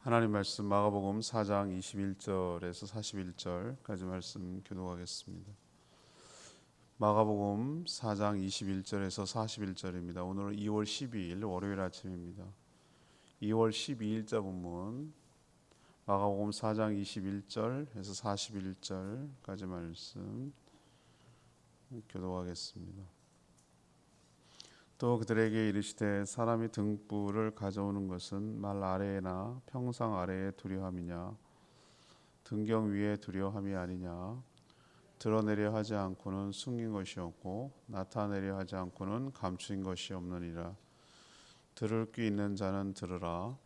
하나님 말씀 마가복음 4장 21절에서 41절까지 말씀 교독하겠습니다. 마가복음 4장 21절에서 41절입니다. 오늘은 2월 12일 월요일 아침입니다. 2월 12일자 본문 마가복음 4장 21절에서 41절까지 말씀 교독하겠습니다. 또 그들에게 이르시되 사람이 등불을 가져오는 것은 말 아래에나 평상 아래에 두려함이냐 등경 위에 두려함이 아니냐. 드러내려 하지 않고는 숨긴 것이 없고 나타내려 하지 않고는 감추인 것이 없느니라. 들을 귀 있는 자는 들으라.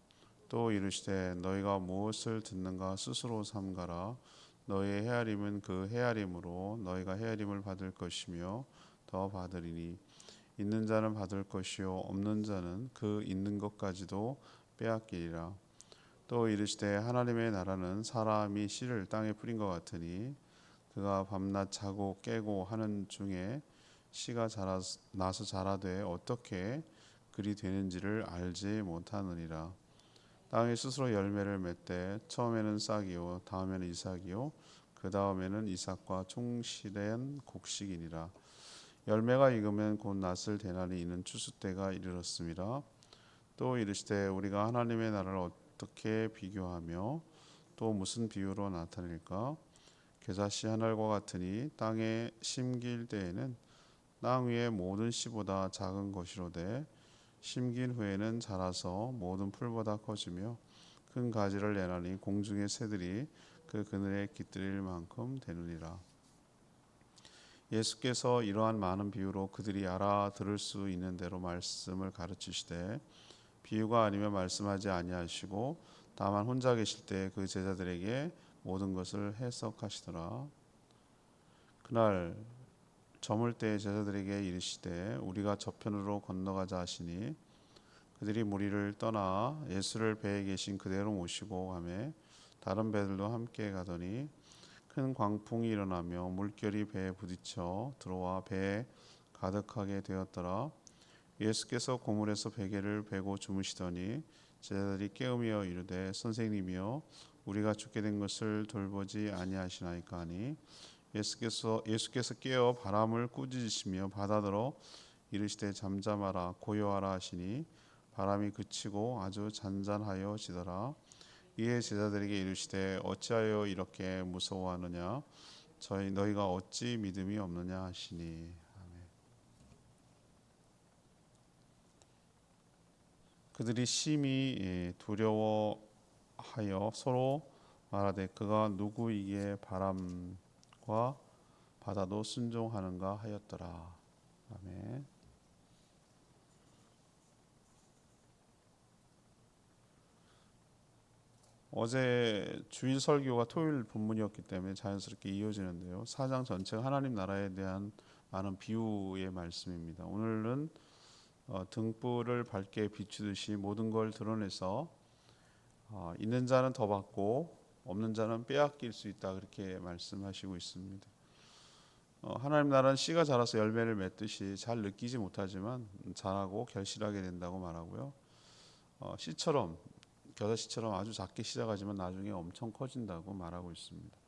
또 이르시되 너희가 무엇을 듣는가 스스로 삼가라. 너희의 헤아림은 그 헤아림으로 너희가 헤아림을 받을 것이며 더 받으리니 있는 자는 받을 것이요 없는 자는 그 있는 것까지도 빼앗기리라. 또 이르시되 하나님의 나라는 사람이 씨를 땅에 뿌린 것 같으니 그가 밤낮 자고 깨고 하는 중에 씨가 나서 자라되 어떻게 그리 되는지를 알지 못하느니라. 땅이 스스로 열매를 맺되 처음에는 싹이요 다음에는 이삭이요 그 다음에는 이삭과 충실한 곡식이니라. 열매가 익으면 곧 낫을 대나니 이는 추수 때가 이르렀습니다. 또 이르시되 우리가 하나님의 나라를 어떻게 비교하며 또 무슨 비유로 나타낼까? 겨자씨 한 알과 같으니 땅에 심길 때에는 땅 위의 모든 씨보다 작은 것이로되 심긴 후에는 자라서 모든 풀보다 커지며 큰 가지를 내나니 공중의 새들이 그 그늘에 깃들일 만큼 되느니라. 예수께서 이러한 많은 비유로 그들이 알아들을 수 있는 대로 말씀을 가르치시되 비유가 아니면 말씀하지 아니하시고 다만 혼자 계실 때 그 제자들에게 모든 것을 해석하시더라. 그날 저물 때 제자들에게 이르시되 우리가 저편으로 건너가자 하시니 그들이 무리를 떠나 예수를 배에 계신 그대로 모시고 가매 다른 배들도 함께 가더니 큰 광풍이 일어나며 물결이 배에 부딪혀 들어와 배에 가득하게 되었더라. 예수께서 고물에서 베개를 베고 주무시더니 제자들이 깨우며 이르되 선생님이여 우리가 죽게 된 것을 돌보지 아니하시나이까 하니 예수께서 깨어 바람을 꾸짖으시며 바다더러 이르시되 잠잠하라 고요하라 하시니 바람이 그치고 아주 잔잔하여 지더라. 이에 제자들에게 이르시되 어찌하여 이렇게 무서워하느냐 너희가 어찌 믿음이 없느냐 하시니. 아멘. 그들이 심히 두려워하여 서로 말하되 그가 누구이기에 바람과 바다도 순종하는가 하였더라. 아멘. 어제 주일 설교가 토요일 본문이었기 때문에 자연스럽게 이어지는데요. 4장 전체가 하나님 나라에 대한 많은 비유의 말씀입니다. 오늘은 등불을 밝게 비추듯이 모든 걸 드러내서 있는 자는 더 받고 없는 자는 빼앗길 수 있다 그렇게 말씀하시고 있습니다. 하나님 나라는 씨가 자라서 열매를 맺듯이 잘 느끼지 못하지만 자라고 결실하게 된다고 말하고요. 씨처럼 겨자씨처럼 아주 작게 시작하지만 나중에 엄청 커진다고 말하고 있습니다.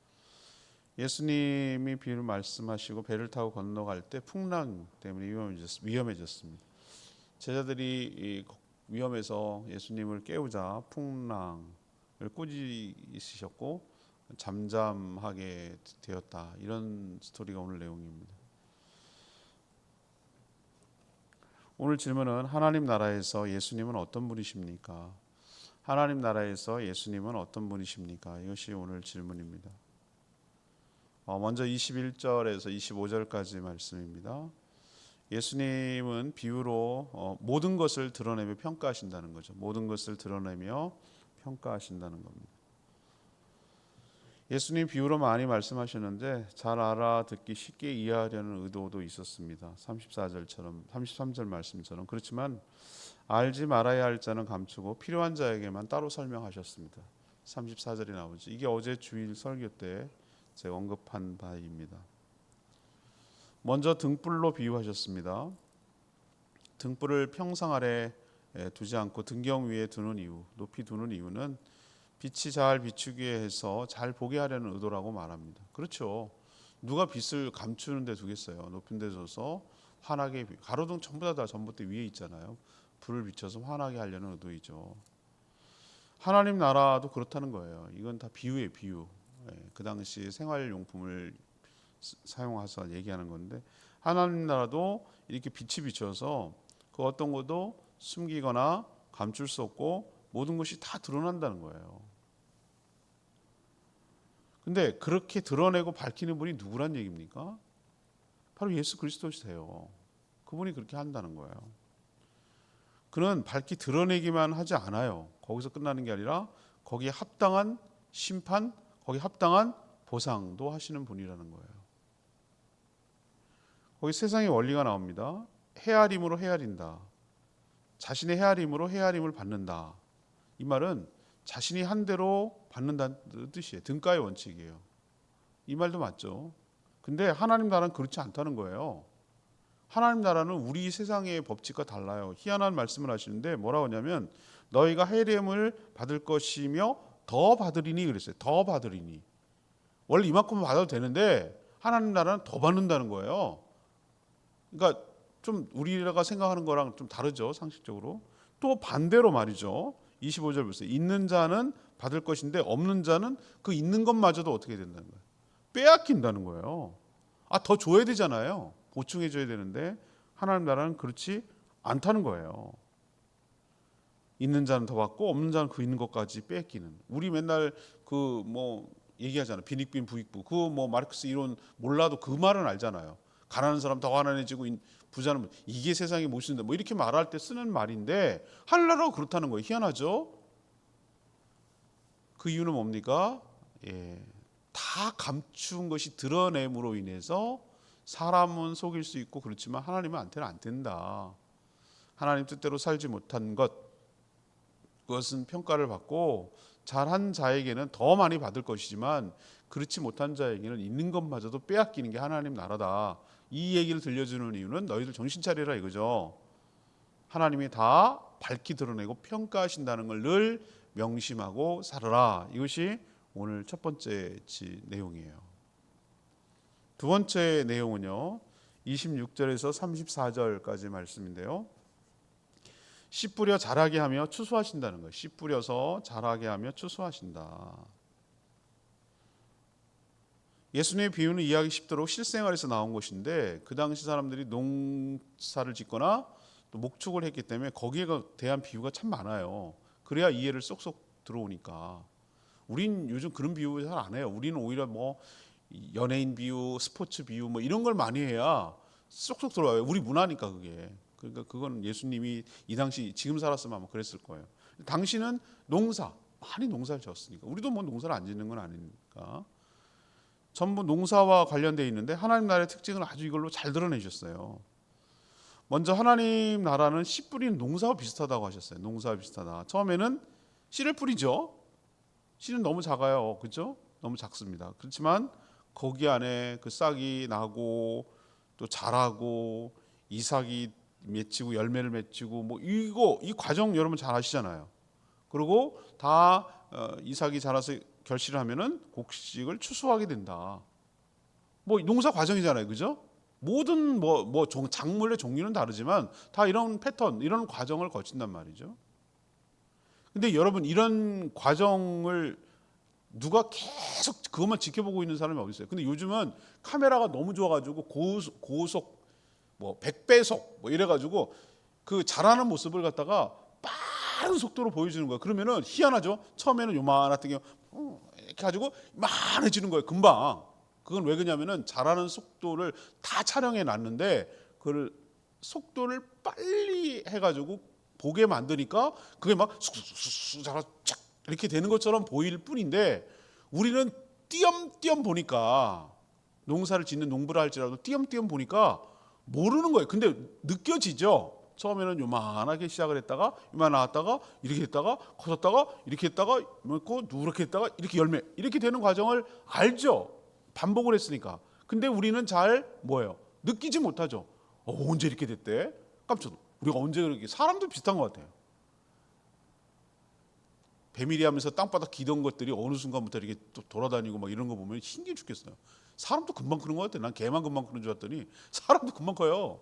예수님이 비유를 말씀하시고 배를 타고 건너갈 때 풍랑 때문에 위험해졌습니다. 제자들이 위험해서 예수님을 깨우자 풍랑을 꾸짖으셨고 잠잠하게 되었다. 이런 스토리가 오늘 내용입니다. 오늘 질문은 하나님 나라에서 예수님은 어떤 분이십니까? 하나님 나라에서 예수님은 어떤 분이십니까? 이것이 오늘 질문입니다. 먼저 21절에서 25절까지 말씀입니다. 예수님은 비유로 모든 것을 드러내며 평가하신다는 거죠. 모든 것을 드러내며 평가하신다는 겁니다. 예수님 비유로 많이 말씀하셨는데 잘 알아듣기 쉽게 이해하려는 의도도 있었습니다. 34절처럼 33절 말씀처럼. 그렇지만 알지 말아야 할 자는 감추고 필요한 자에게만 따로 설명하셨습니다. 34절이 나오죠. 이게 어제 주일 설교 때 제가 언급한 바입니다. 먼저 등불로 비유하셨습니다. 등불을 평상 아래 두지 않고 등경 위에 두는 이유, 높이 두는 이유는 빛이 잘 비추게 해서 잘 보게 하려는 의도라고 말합니다. 그렇죠. 누가 빛을 감추는 데 두겠어요. 높은 데 둬서 환하게, 가로등 전부 다 전봇대 위에 있잖아요. 불을 비춰서 환하게 하려는 의도이죠. 하나님 나라도 그렇다는 거예요. 이건 다 비유예요, 비유. 그 당시 생활용품을 사용해서 얘기하는 건데, 하나님 나라도 이렇게 빛이 비춰서 그 어떤 것도 숨기거나 감출 수 없고 모든 것이 다 드러난다는 거예요. 근데 그렇게 드러내고 밝히는 분이 누구란 얘기입니까? 바로 예수 그리스도시세요. 그분이 그렇게 한다는 거예요. 그는 밝히 드러내기만 하지 않아요. 거기서 끝나는 게 아니라 거기에 합당한 심판, 거기에 합당한 보상도 하시는 분이라는 거예요. 거기 세상의 원리가 나옵니다. 헤아림으로 헤아린다. 자신의 헤아림으로 헤아림을 받는다. 이 말은 자신이 한 대로 받는다는 뜻이에요. 등가의 원칙이에요. 이 말도 맞죠. 근데 하나님 나라는 그렇지 않다는 거예요. 하나님 나라는 우리 세상의 법칙과 달라요. 희한한 말씀을 하시는데 뭐라고 하냐면 너희가 헤아림을 받을 것이며 더 받으리니 그랬어요. 더 받으리니. 원래 이만큼은 받아도 되는데 하나님 나라는 더 받는다는 거예요. 그러니까 좀 우리가 생각하는 거랑 좀 다르죠. 상식적으로. 또 반대로 말이죠. 25절 보세요. 있는 자는 받을 것인데 없는 자는 그 있는 것마저도 어떻게 된다는 거예요. 빼앗긴다는 거예요. 더 줘야 되잖아요. 보충해 줘야 되는데 하나님 나라는 그렇지 않다는 거예요. 있는 자는 더 받고 없는 자는 그 있는 것까지 빼앗기는. 우리 맨날 그 뭐 얘기하잖아요. 빈익빈 부익부. 그 뭐 마르크스 이론 몰라도 그 말은 알잖아요. 가난한 사람 더 가난해지고 부자는 이게 세상의 모습인데 뭐 이렇게 말할 때 쓰는 말인데 하늘나라가 그렇다는 거예요. 희한하죠? 그 이유는 뭡니까? 다 감춘 것이 드러냄으로 인해서 사람은 속일 수 있고 그렇지만 하나님은 한테는 안 된다. 하나님 뜻대로 살지 못한 것, 그것은 평가를 받고 잘한 자에게는 더 많이 받을 것이지만 그렇지 못한 자에게는 있는 것마저도 빼앗기는 게 하나님 나라다. 이 얘기를 들려주는 이유는 너희들 정신 차리라 이거죠. 하나님이 다 밝히 드러내고 평가하신다는 걸 늘 명심하고 살아라. 이것이 오늘 첫 번째 내용이에요. 두 번째 내용은요. 26절에서 34절까지 말씀인데요. 씨 뿌려 자라게 하며 추수하신다는 거예요. 씨 뿌려서 자라게 하며 추수하신다. 예수님의 비유는 이해하기 쉽도록 실생활에서 나온 것인데 그 당시 사람들이 농사를 짓거나 또 목축을 했기 때문에 거기에 대한 비유가 참 많아요. 그래야 이해를 쏙쏙 들어오니까. 우린 요즘 그런 비유 잘 안 해요. 우리는 오히려 뭐 연예인 비유, 스포츠 비유 뭐 이런 걸 많이 해야 쏙쏙 들어와요. 우리 문화니까 그게. 그러니까 그건 예수님이 이 당시 지금 살았으면 아마 그랬을 거예요. 당시는 농사, 많이 농사를 지었으니까. 우리도 뭐 농사를 안 짓는 건 아니니까. 전부 농사와 관련되어 있는데 하나님 나라의 특징을 아주 이걸로 잘 드러내셨어요. 먼저 하나님 나라는 씨 뿌리는 농사와 비슷하다고 하셨어요. 농사와 비슷하다. 처음에는 씨를 뿌리죠. 씨는 너무 작아요. 그렇죠? 너무 작습니다. 그렇지만 거기 안에 그 싹이 나고 또 자라고 이삭이 맺히고 열매를 맺히고 뭐 이 과정 여러분 잘 아시잖아요. 그리고 다 이삭이 자라서 결실을 하면은 곡식을 추수하게 된다. 뭐 농사 과정이잖아요, 그죠? 모든 작물의 종류는 다르지만 다 이런 패턴, 이런 과정을 거친단 말이죠. 근데 여러분 이런 과정을 누가 계속 그것만 지켜보고 있는 사람이 어디 있어요? 근데 요즘은 카메라가 너무 좋아가지고 고속, 뭐 100배속 뭐 이래가지고 그 자라는 모습을 갖다가 빠른 속도로 보여주는 거예요. 그러면은 희한하죠. 처음에는 요만했던 게 이렇게 가지고 많아지는 거예요. 금방. 그건 왜 그러냐면은 자라는 속도를 다 촬영해 놨는데 그걸 속도를 빨리 해가지고 보게 만드니까 그게 막 쑥쑥쑥 자라 쫙 이렇게 되는 것처럼 보일 뿐인데 우리는 띄엄띄엄 보니까 농사를 짓는 농부라 할지라도 띄엄띄엄 보니까 모르는 거예요. 근데 느껴지죠. 처음에는 요만하게 시작을 했다가 요만 나왔다가 이렇게 했다가 커졌다가 이렇게 했다가 누렇게 했다가 이렇게 열매 이렇게 되는 과정을 알죠. 반복을 했으니까. 근데 우리는 잘 뭐예요? 느끼지 못하죠. 언제 이렇게 됐대? 깜짝 우리가 언제 그렇게 사람도 비슷한 것 같아요. 배밀이 하면서 땅바닥 기던 것들이 어느 순간부터 이렇게 또 돌아다니고 막 이런 거 보면 신기해 죽겠어요. 사람도 금방 크는 것 같아. 난 개만 금방 크는 줄 알았더니 사람도 금방 커요.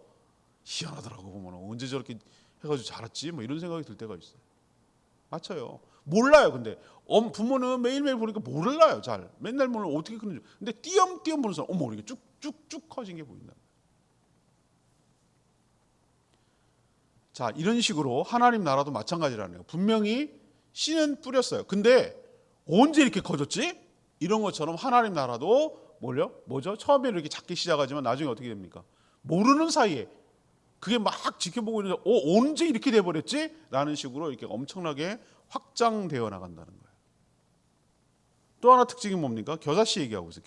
희한하더라고 보면. 언제 저렇게 해가지고 자랐지? 뭐 이런 생각이 들 때가 있어요. 맞아요. 몰라요. 근데 부모는 매일매일 보니까 몰라요. 잘. 맨날 몰라 어떻게 크는지. 근데 띄엄띄엄 보는 사람 어머 이게 쭉쭉쭉 커진 게 보인다. 자, 이런 식으로 하나님 나라도 마찬가지라네요. 분명히 씨는 뿌렸어요. 근데 언제 이렇게 커졌지? 이런 것처럼 하나님 나라도 뭐죠? 처음에 이렇게 작게 시작하지만 나중에 어떻게 됩니까? 모르는 사이에 그게 막 지켜보고 있는데 언제 이렇게 돼버렸지? 라는 식으로 이렇게 엄청나게 확장되어 나간다는 거예요. 또 하나 특징이 뭡니까? 겨자씨 얘기하고 있어요.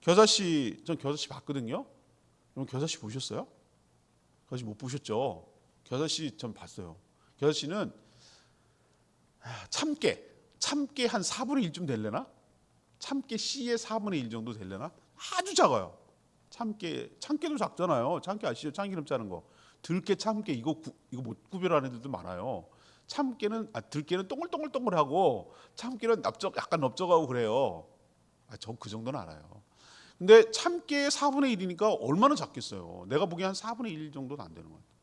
겨자씨 전 겨자씨 봤거든요. 여러분 겨자씨 보셨어요? 겨자씨 못 보셨죠? 겨자씨 전 봤어요. 겨자씨는 참깨 한 4분의 1쯤 될래나? 참깨 씨의 4분의 1 정도 될래나? 아주 작아요. 참깨도 작잖아요. 참깨 아시죠? 참기름 짜는 거. 들깨, 참깨 이거 못 구별하는 애들도 많아요. 들깨는 동글동글동글하고 참깨는 약간 넓적하고 그래요. 전 그 정도는 알아요. 근데 참깨의 4분의 1이니까 얼마나 작겠어요. 내가 보기엔 한 4분의 1 정도는 안 되는 것 같아요.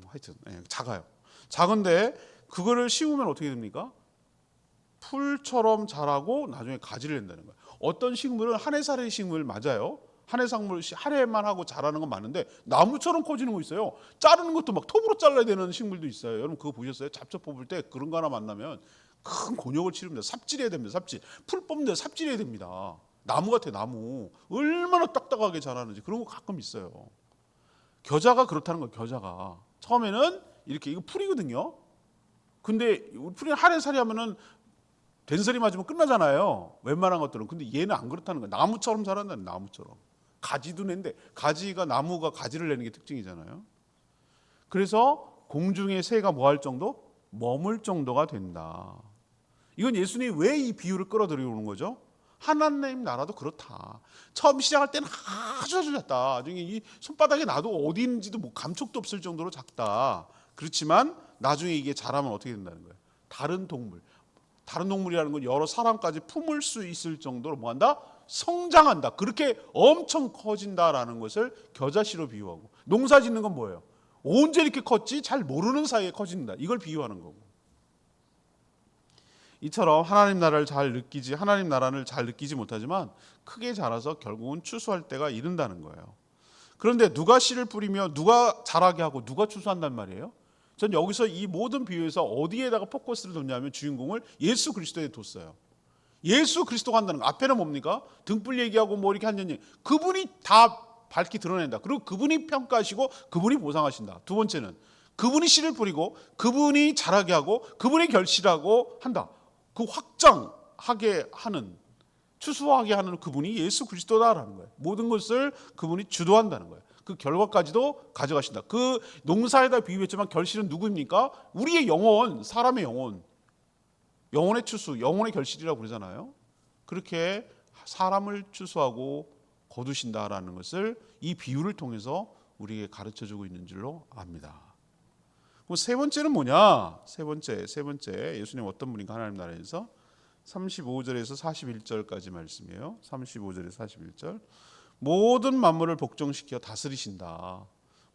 하여튼 작아요. 작은데 그거를 심으면 어떻게 됩니까? 풀처럼 자라고 나중에 가지를 낸다는 거예요. 어떤 식물은 한 해 살의 식물 맞아요. 한 해만 하고 자라는 건 맞는데 나무처럼 커지는 거 있어요. 자르는 것도 막 톱으로 잘라야 되는 식물도 있어요. 여러분 그거 보셨어요? 잡초 뽑을 때 그런 거 하나 만나면 큰 곤욕을 치릅니다. 삽질해야 됩니다. 풀 뽑는데 삽질해야 됩니다. 나무 같아 나무. 얼마나 딱딱하게 자라는지 그런 거 가끔 있어요. 겨자가 그렇다는 거예요. 겨자가 처음에는 이렇게 이거 풀이거든요. 근데 풀이 한 해 살이 하면은 된소리 맞으면 끝나잖아요. 웬만한 것들은. 근데 얘는 안 그렇다는 거예요. 나무처럼 자란다는 나무처럼. 가지도 낸데 나무가 가지를 내는 게 특징이잖아요. 그래서 공중의 새가 뭐 할 정도? 머물 정도가 된다. 이건 예수님이 왜 이 비유를 끌어들이는 거죠? 하나님 나라도 그렇다. 처음 시작할 때는 아주 작다. 나중에 이 손바닥에 놔도 어디 있는지도 뭐 감촉도 없을 정도로 작다. 그렇지만 나중에 이게 자라면 어떻게 된다는 거예요? 다른 동물이라는 건 여러 사람까지 품을 수 있을 정도로 뭐한다? 성장한다. 그렇게 엄청 커진다라는 것을 겨자씨로 비유하고, 농사 짓는 건 뭐예요? 언제 이렇게 컸지? 잘 모르는 사이에 커진다. 이걸 비유하는 거고. 이처럼 하나님 나라를 잘 느끼지 못하지만 크게 자라서 결국은 추수할 때가 이른다는 거예요. 그런데 누가 씨를 뿌리며 누가 자라게 하고 누가 추수한단 말이에요? 전 여기서 이 모든 비유에서 어디에다가 포커스를 뒀냐면 주인공을 예수 그리스도에 뒀어요. 예수 그리스도가 한다는 거. 앞에는 뭡니까? 등불 얘기하고 뭐 이렇게 하는 얘기. 그분이 다 밝히 드러낸다. 그리고 그분이 평가하시고 그분이 보상하신다. 두 번째는 그분이 씨를 뿌리고 그분이 자라게 하고 그분이 결실하고 한다. 그 확장하게 하는, 추수하게 하는 그분이 예수 그리스도다라는 거예요. 모든 것을 그분이 주도한다는 거예요. 그 결과까지도 가져가신다. 그 농사에다 비유했지만 결실은 누구입니까? 우리의 영혼, 사람의 영혼. 영혼의 추수, 영혼의 결실이라고 그러잖아요. 그렇게 사람을 추수하고 거두신다라는 것을 이 비유를 통해서 우리에게 가르쳐주고 있는 줄로 압니다. 그럼 세 번째는 뭐냐? 세 번째 예수님 어떤 분인가 하나님 나라에서 35절에서 41절까지 말씀이에요. 35절에서 41절. 모든 만물을 복종시켜 다스리신다.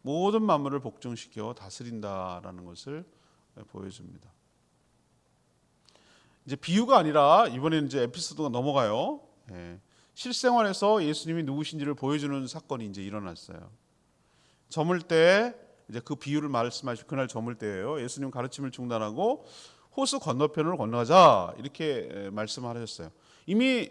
모든 만물을 복종시켜 다스린다라는 것을 보여줍니다. 이제 비유가 아니라 이번에는 이제 에피소드가 넘어가요. 실생활에서 예수님이 누구신지를 보여주는 사건이 이제 일어났어요. 저물 때 이제 그 비유를 말씀하시고 그날 저물 때예요. 예수님 가르침을 중단하고 호수 건너편으로 건너가자 이렇게 말씀하셨어요. 이미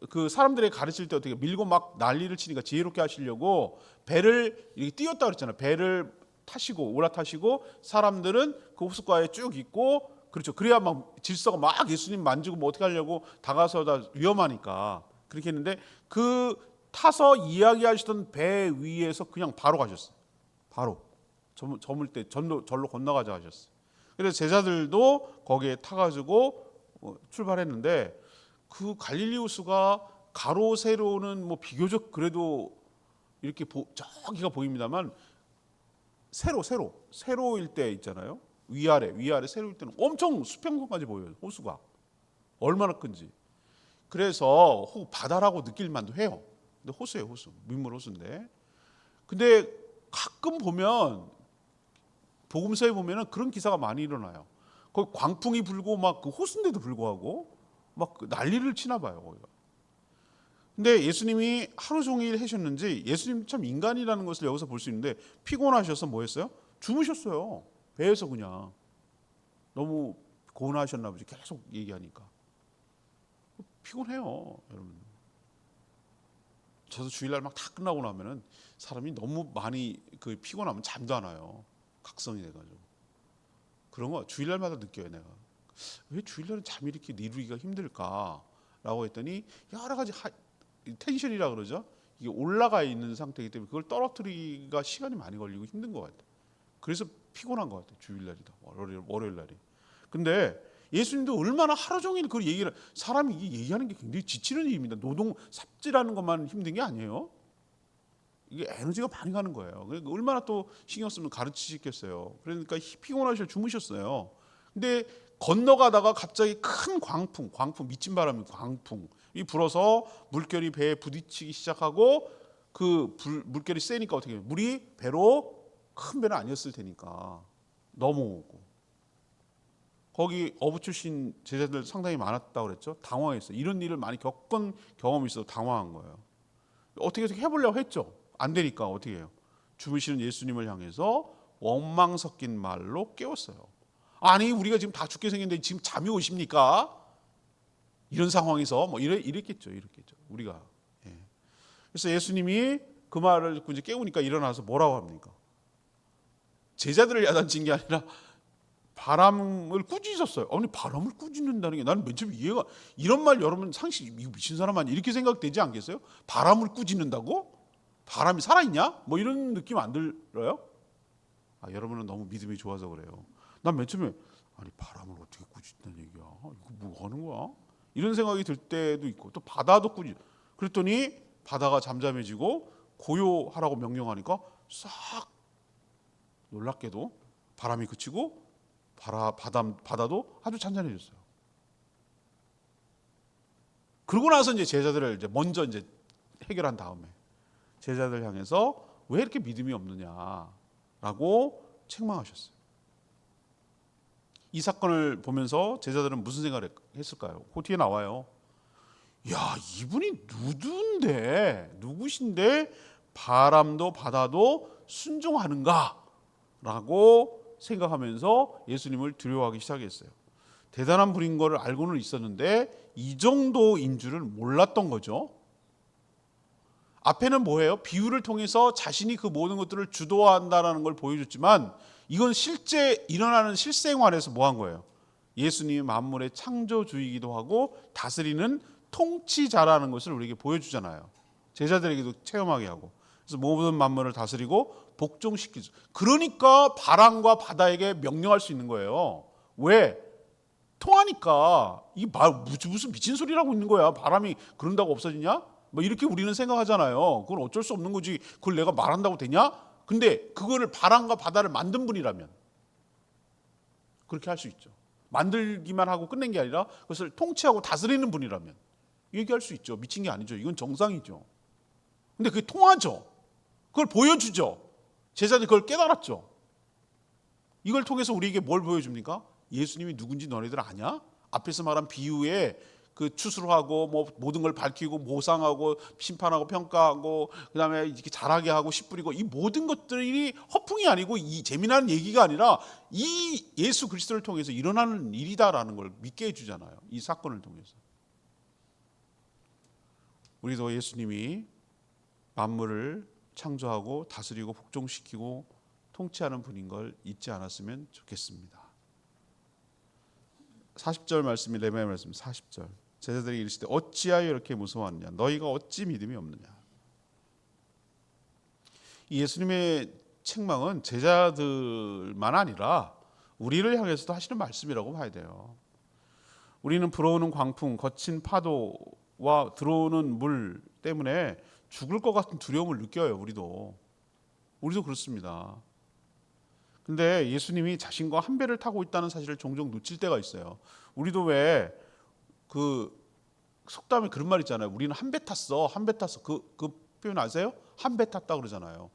그 사람들에게 가르칠 때 어떻게 밀고 막 난리를 치니까 지혜롭게 하시려고 배를 이렇게 띄웠다 그랬잖아요. 배를 타시고 올라타시고 사람들은 그 호숫가에 쭉 있고, 그렇죠. 그래야 막 질서가 막 예수님 만지고 뭐 어떻게 하려고 다가서 다 위험하니까 그렇게 했는데 그 타서 이야기하시던 배 위에서 그냥 바로 가셨어요. 바로 저물 때 절로 건너가자 하셨어요. 그래서 제자들도 거기에 타가지고 출발했는데 그 갈릴리 호수가 가로 세로는 뭐 비교적 그래도 이렇게 저기가 보입니다만 세로일 때 있잖아요. 위아래 세울 때는 엄청 수평선까지 보여요. 호수가 얼마나 큰지. 그래서 바다라고 느낄 만도 해요. 근데 호수예요, 호수. 민물 호수인데. 근데 가끔 보면 복음서에 보면은 그런 기사가 많이 일어나요. 거기 광풍이 불고 막 그 호수인데도 불구하고 막 난리를 치나 봐요, 거기가. 근데 예수님이 하루 종일 하셨는지, 예수님 참 인간이라는 것을 여기서 볼 수 있는데, 피곤하셔서 뭐 했어요? 주무셨어요. 배에서 그냥. 너무 고운하셨나 보지. 계속 얘기하니까. 피곤해요, 여러분. 저도 주일날 막 다 끝나고 나면은 사람이 너무 많이 피곤하면 잠도 안 와요. 각성이 돼가지고. 그런 거 주일날마다 느껴요, 내가. 왜 주일날은 잠이 이렇게 이루기가 힘들까라고 했더니 여러 가지 텐션이라 그러죠. 이게 올라가 있는 상태이기 때문에 그걸 떨어뜨리기가 시간이 많이 걸리고 힘든 것 같아요. 그래서 피곤한 것 같아요. 주일날이다, 월요일 날이. 근데 예수님도 얼마나 하루 종일 그 얘기를, 사람이 이게 얘기하는 게 굉장히 지치는 일입니다. 노동 삽질하는 것만 힘든 게 아니에요. 이게 에너지가 많이 가는 거예요. 그러니까 얼마나 또 신경 쓰면 가르치시겠어요. 그러니까 피곤하셔 주무셨어요. 근데 건너가다가 갑자기 큰 광풍 미친 바람이 광풍이 불어서 물결이 배에 부딪히기 시작하고 물결이 세니까 어떻게 해요? 물이 배로, 큰 배는 아니었을 테니까 넘어오고, 거기 어부 출신 제자들 상당히 많았다고 그랬죠. 당황했어요. 이런 일을 많이 겪은 경험이 있어서 당황한 거예요. 어떻게 해보려고 했죠. 안 되니까 어떻게 해요? 주무시는 예수님을 향해서 원망 섞인 말로 깨웠어요. 아니, 우리가 지금 다 죽게 생겼는데 지금 잠이 오십니까? 이런 상황에서 뭐 이랬겠죠. 우리가. 예. 그래서 예수님이 그 말을 듣고 이제 깨우니까 일어나서 뭐라고 합니까? 제자들을 야단친 게 아니라 바람을 꾸짖었어요. 아니, 바람을 꾸짖는다는 게 나는 맨 처음 이해가, 이런 말 여러분 상식, 이거 미친 사람 아니야? 이렇게 생각되지 않겠어요? 바람을 꾸짖는다고? 바람이 살아있냐? 뭐 이런 느낌 안 들어요? 여러분은 너무 믿음이 좋아서 그래요. 난 맨 처음에 아니, 바람을 어떻게 꾸짖는 얘기야? 이거 뭐 하는 거야? 이런 생각이 들 때도 있고, 또 바다도 그랬더니 바다가 잠잠해지고 고요하라고 명령하니까 싹 놀랍게도 바람이 그치고 바다도 아주 잔잔해졌어요. 그러고 나서 이제 제자들을 먼저 해결한 다음에 제자들 향해서 왜 이렇게 믿음이 없느냐라고 책망하셨어요. 이 사건을 보면서 제자들은 무슨 생각을 했을까요? 그 뒤에 나와요. 야, 이분이 누구신데 바람도 바다도 순종하는가? 라고 생각하면서 예수님을 두려워하기 시작했어요. 대단한 분인 걸 알고는 있었는데 이 정도인 줄을 몰랐던 거죠. 앞에는 뭐예요? 비유를 통해서 자신이 그 모든 것들을 주도한다는 걸 보여줬지만, 이건 실제 일어나는 실생활에서 뭐 한 거예요? 예수님이 만물의 창조주이기도 하고 다스리는 통치자라는 것을 우리에게 보여주잖아요. 제자들에게도 체험하게 하고. 그래서 모든 만물을 다스리고 복종시키죠. 그러니까 바람과 바다에게 명령할 수 있는 거예요. 왜? 통하니까. 이게 무슨 미친 소리라고 있는 거야. 바람이 그런다고 없어지냐? 뭐 이렇게 우리는 생각하잖아요. 그건 어쩔 수 없는 거지. 그걸 내가 말한다고 되냐? 근데 그거를 바람과 바다를 만든 분이라면 그렇게 할 수 있죠. 만들기만 하고 끝낸 게 아니라 그것을 통치하고 다스리는 분이라면 얘기할 수 있죠. 미친 게 아니죠. 이건 정상이죠. 근데 그게 통하죠. 그걸 보여주죠. 제자들이 그걸 깨달았죠. 이걸 통해서 우리에게 뭘 보여줍니까? 예수님이 누군지 너네들 아냐? 앞에서 말한 비유에 그 추수하고 뭐 모든 걸 밝히고 모상하고 심판하고 평가하고 그다음에 이렇게 잘하게 하고 씨 뿌리고, 이 모든 것들이 허풍이 아니고 이 재미난 얘기가 아니라 이 예수 그리스도를 통해서 일어나는 일이다라는 걸 믿게 해주잖아요. 이 사건을 통해서. 우리도 예수님이 만물을 창조하고 다스리고 복종시키고 통치하는 분인 걸 잊지 않았으면 좋겠습니다. 40절 말씀이 레위기 말씀 40절. 제자들이 이르시되 어찌하여 이렇게 무서워하느냐? 너희가 어찌 믿음이 없느냐? 이 예수님의 책망은 제자들만 아니라 우리를 향해서도 하시는 말씀이라고 봐야 돼요. 우리는 불어오는 광풍, 거친 파도와 들어오는 물 때문에 죽을 것 같은 두려움을 느껴요. 우리도 그렇습니다. 근데 예수님이 자신과 한 배를 타고 있다는 사실을 종종 놓칠 때가 있어요. 우리도 왜 그 속담에 그런 말 있잖아요. 우리는 한 배 탔어, 한 배 탔어. 그 표현 아세요? 한 배 탔다 그러잖아요.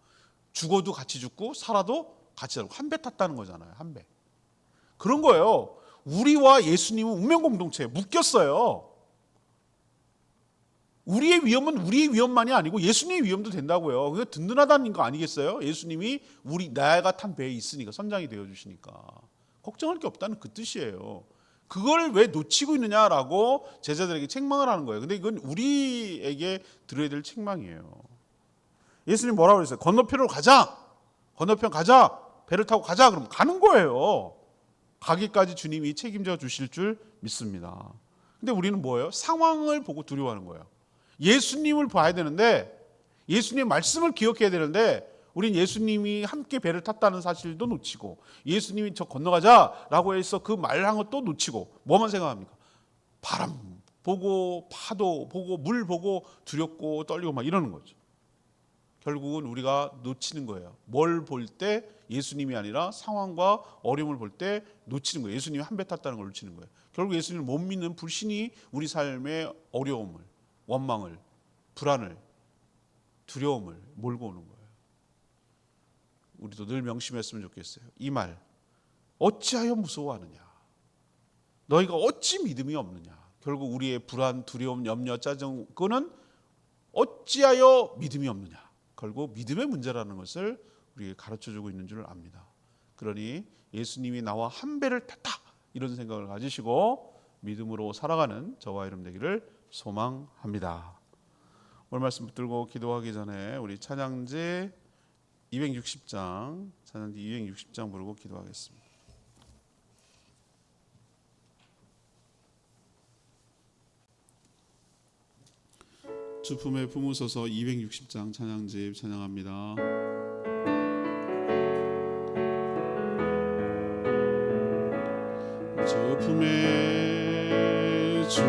죽어도 같이 죽고 살아도 같이 살고 한 배 탔다는 거잖아요. 한 배. 그런 거예요. 우리와 예수님은 운명 공동체에 묶였어요. 우리의 위험은 우리의 위험만이 아니고 예수님의 위험도 된다고요. 그게 든든하다는 거 아니겠어요? 예수님이 내가 탄 배에 있으니까, 선장이 되어 주시니까 걱정할 게 없다는 그 뜻이에요. 그걸 왜 놓치고 있느냐라고 제자들에게 책망을 하는 거예요. 근데 이건 우리에게 들어야 될 책망이에요. 예수님 뭐라고 그랬어요? 건너편으로 가자. 건너편 가자. 배를 타고 가자. 그럼 가는 거예요. 가기까지 주님이 책임져 주실 줄 믿습니다. 근데 우리는 뭐예요? 상황을 보고 두려워하는 거예요. 예수님을 봐야 되는데, 예수님의 말씀을 기억해야 되는데, 우린 예수님이 함께 배를 탔다는 사실도 놓치고, 예수님이 저 건너가자라고 해서 그 말한 것도 놓치고, 뭐만 생각합니까? 바람 보고, 파도 보고, 물 보고 두렵고 떨리고 막 이러는 거죠. 결국은 우리가 놓치는 거예요. 뭘 볼 때? 예수님이 아니라 상황과 어려움을 볼 때 놓치는 거예요. 예수님이 한 배 탔다는 걸 놓치는 거예요. 결국 예수님을 못 믿는 불신이 우리 삶의 어려움을, 원망을, 불안을, 두려움을 몰고 오는 거예요. 우리도 늘 명심했으면 좋겠어요. 이 말, 어찌하여 무서워하느냐? 너희가 어찌 믿음이 없느냐? 결국 우리의 불안, 두려움, 염려, 짜증, 그거는 어찌하여 믿음이 없느냐? 결국 믿음의 문제라는 것을 우리에게 가르쳐주고 있는 줄 압니다. 그러니 예수님이 나와 한 배를 탔다, 이런 생각을 가지시고 믿음으로 살아가는 저와 여러분 되기를 소망합니다. 오늘 말씀 붙들고 기도하기 전에 우리 찬양지 260장 부르고 기도하겠습니다. 주 품에 품으소서. 260장 찬양집 찬양합니다. 주 품에 주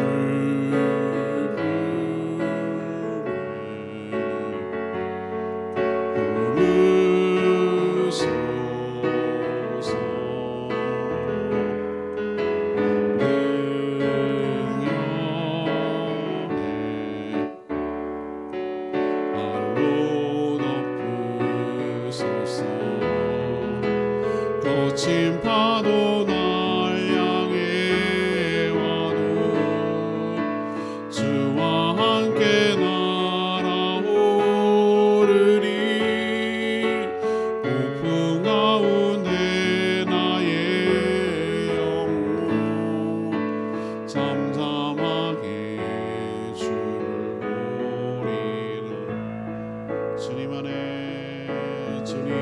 거친 파도 날 향해 와도 주와 함께 날아오르리. 고풍 가운데 나의 영혼 잠잠하게 주를 보리라. 주님 안에 주님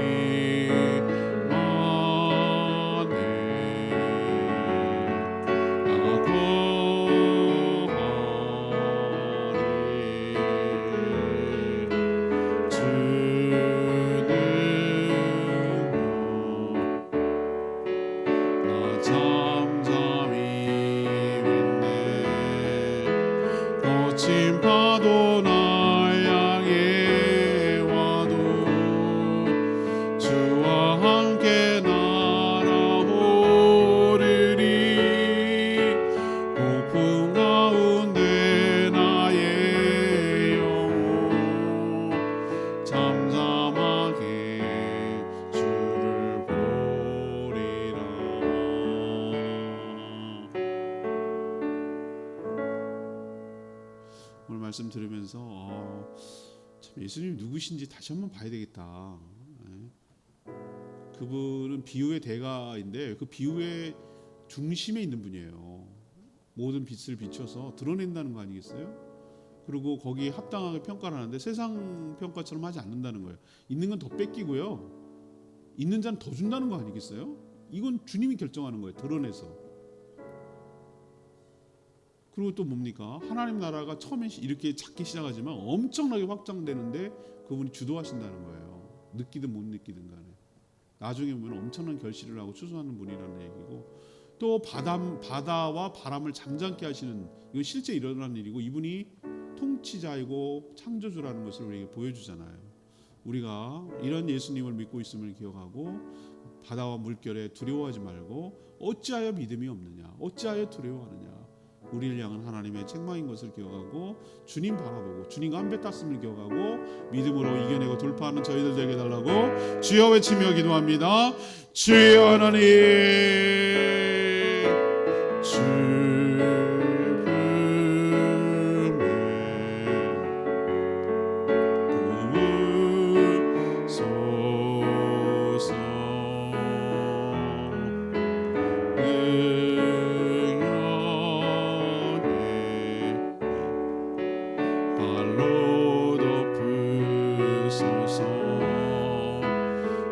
거친 파도 날 향해 와도 주와 함께 날아오르리. 고풍 가운데 나의 영혼 잠잠하게 주를 보리라. 오늘 말씀 들으면서 참 예수님 누구신지 다시 한번 봐야 되겠다. 그분은 비유의 대가인데 그 비유의 중심에 있는 분이에요. 모든 빛을 비춰서 드러낸다는 거 아니겠어요? 그리고 거기에 합당하게 평가를 하는데 세상 평가처럼 하지 않는다는 거예요. 있는 건 더 뺏기고요, 있는 자는 더 준다는 거 아니겠어요? 이건 주님이 결정하는 거예요. 드러내서. 그리고 또 뭡니까? 하나님 나라가 처음에 이렇게 작게 시작하지만 엄청나게 확장되는데 그분이 주도하신다는 거예요. 느끼든 못 느끼든 간에 나중에 보면 엄청난 결실을 하고 추수하는 분이라는 얘기고, 또 바다와 바람을 잠잠케 하시는, 이건 실제 일어나는 일이고 이분이 통치자이고 창조주라는 것을 우리에게 보여주잖아요. 우리가 이런 예수님을 믿고 있음을 기억하고 바다와 물결에 두려워하지 말고 어찌하여 믿음이 없느냐, 어찌하여 두려워하느냐. 우리를 향한 하나님의 책망인 것을 기억하고 주님 바라보고 주님과 한 배 땄음을 기억하고 믿음으로 이겨내고 돌파하는 저희들 되게 해달라고 주여 외치며 기도합니다. 주여 하나님,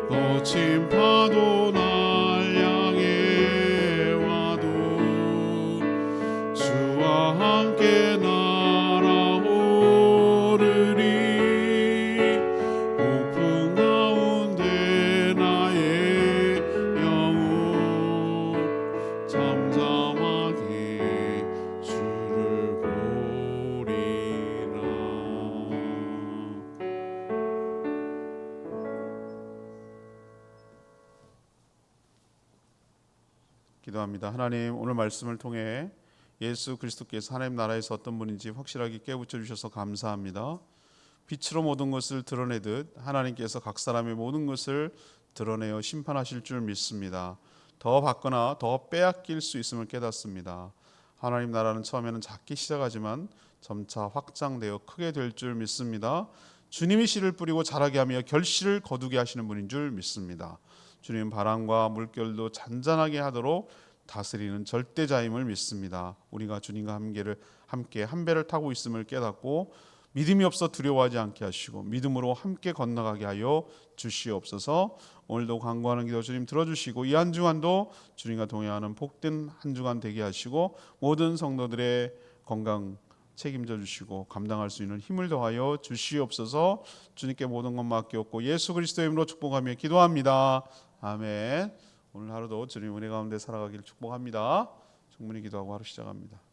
거친 파도 날 향해 와도 주와 함께 날아오르리. 폭풍 가운데 나의 영혼 잠잠하게 주를 보리라. 기도합니다. 하나님, 오늘 말씀을 통해 예수 그리스도께서 하나님 나라에서 어떤 분인지 확실하게 깨우쳐 주셔서 감사합니다. 빛으로 모든 것을 드러내듯 하나님께서 각 사람의 모든 것을 드러내어 심판하실 줄 믿습니다. 더 받거나 더 빼앗길 수 있음을 깨닫습니다. 하나님 나라는 처음에는 작게 시작하지만 점차 확장되어 크게 될 줄 믿습니다. 주님이 씨를 뿌리고 자라게 하며 결실을 거두게 하시는 분인 줄 믿습니다. 주님 바람과 물결도 잔잔하게 하도록 다스리는 절대자임을 믿습니다. 우리가 주님과 함께 한 배를 타고 있음을 깨닫고 믿음이 없어 두려워하지 않게 하시고 믿음으로 함께 건너가게 하여 주시옵소서. 오늘도 간구하는 기도 주님 들어주시고 이 한 주간도 주님과 동행하는 복된 한 주간 되게 하시고 모든 성도들의 건강 책임져 주시고 감당할 수 있는 힘을 더하여 주시옵소서. 주님께 모든 것 맡기옵고 예수 그리스도의 이름으로 축복하며 기도합니다. 아멘. 오늘 하루도 주님 은혜 가운데 살아가기를 축복합니다. 충분히 기도하고 하루 시작합니다.